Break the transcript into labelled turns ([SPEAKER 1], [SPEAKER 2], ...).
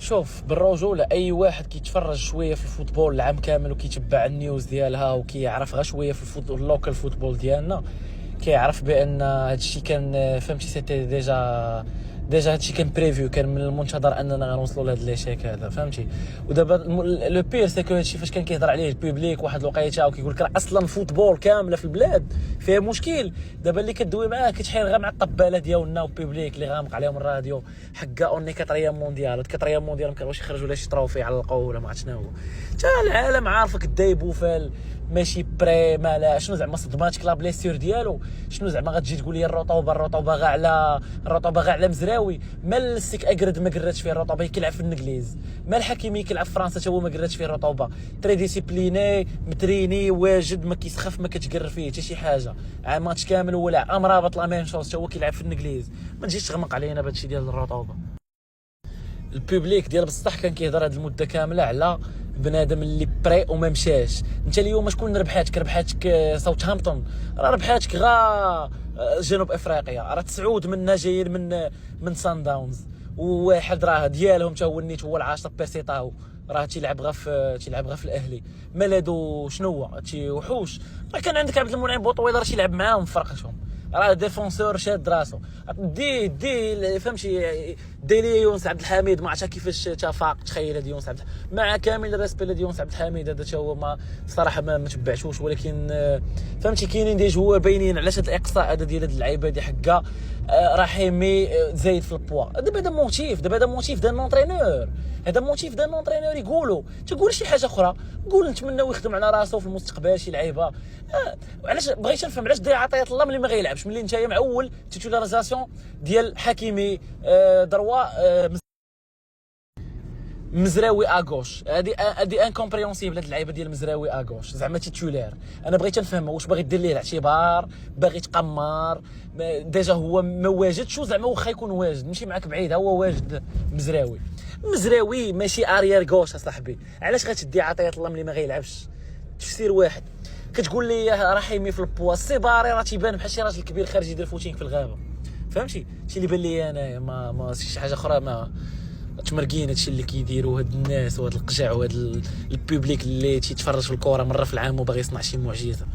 [SPEAKER 1] شوف بالرجوله، اي واحد كيتفرج شويه في الفوتبول العام كامل وكيتبع النيوز ديالها وكيعرف غير شويه في الفوتبول اللوكال فوتبول ديالنا، كيعرف بان هادشي كان فهمتي سيتي ديجا هادشي كان بريفيو، كان من المنتظر اننا غنوصلوا لهاد ليشيك هذا فهمتي. ودابا لو بير سيكو هادشي فاش كان كيهضر عليه البوبليك واحد الوقيته وكيقول لك راه اصلا الفوتبول كامله في البلاد فيها مشكل. دابا اللي كدوي معاه كتحير غير مع الطباله ديالنا والبوبليك اللي غامق عليهم الراديو حكا اوني كاتريام مونديال. هاد كاتريام مونديال ما كانوش يخرجوا لا شي تروفي علقوه ولا ما عرفت شنو هو. حتى العالم عارفك دايبو فال ماشي بري ما لا شنو زعما صدماتك لا بليسيور ديالو. شنو زعما غتجي تقول لي الرطوبه غا على مزراوي؟ مال السيك اقرد ما قراتش فيه الرطوبه كيلعب في الانجليز، مال الحكيمي كيلعب في فرنسا حتى هو ما قراتش فيه الرطوبه. تري ديسيبليني متريني واجد ما كيسخف ما كتقر فيه حتى شي حاجه. ماتش كامل ولا امرابط لا ميم شوز حتى هو كيلعب في الانجليز. ما تجيش تغمق علينا بهادشي ديال الرطوبه. البوبليك ديال بصح كان كيهضر هاد المده كامله على بنادم اللي بري وما مشاش. انت اليوم شكون ربحاتك ساوثهامبتون، راه ربحاتك غا جنوب افريقيا، راه 9 منا جايين من سان داونز، وواحد راه ديالهم حتى هو النيت هو العاشر بيرسيطاو راه تيلعب غا في الاهلي. مالادو شنو هو هادشي وحوش. راه كان عندك عبد المنعم بوطويل راه يلعب معاهم فرقتهم، راه ديفونسور شاد راسو. دي فهمتي ديلي يونس عبد الحميد ما عرفتش كيفاش تفاق. تخيل هاد يونس مع كامل الريسبي لدي يونس عبد الحميد هذا تا هو ما صراحه ما تبعتوش، ولكن فهمتي كاينين دي جوار باينين علاش هاد الاقصاء هذا ديال هاد اللعيبه هادي حكا رحيمي زايد في البوا. دابا هذا موتيف ديال لونطرينور، هذا موتيف ديال لونطرينور. يقولوا تقول شي حاجه اخرى، قول نتمناو يخدم على راسو في المستقبل شي لعيبه. علاش بغيت نفهم علاش داير عطيه الله ملي ما غيلعبش، ملي نتايا معول تيتولاريزاسيون ديال حكيمي دروا مزراوي اغوش. هادي انكومبريونسيبل هاد اللعيبه ديال مزراوي اغوش زعما تيتولار. انا بغيت نفهم واش باغي دير ليه الاعتبار، باغي تقمر ديجا هو ما واجدش زعما واخا يكون واجد نمشي معاك بعيد هو واجد. مزراوي ماشي اريير غوش اصاحبي. علاش غتدي عطيه الله ملي ما غيلعبش؟ تفسير واحد. كتقول لي رحيمي في البوا السيباري راه تيبان بحال شي راجل كبير خارج يدير فوتينغ في الغابه فهمتي. هادشي اللي بان لي انايا ما شي حاجه اخرى ما تمرقين. هادشي اللي كيديروا هاد الناس وهاد القجع وهاد البوبليك اللي تيتفرج في الكره مره في العام وباغي يصنع شي معجزه.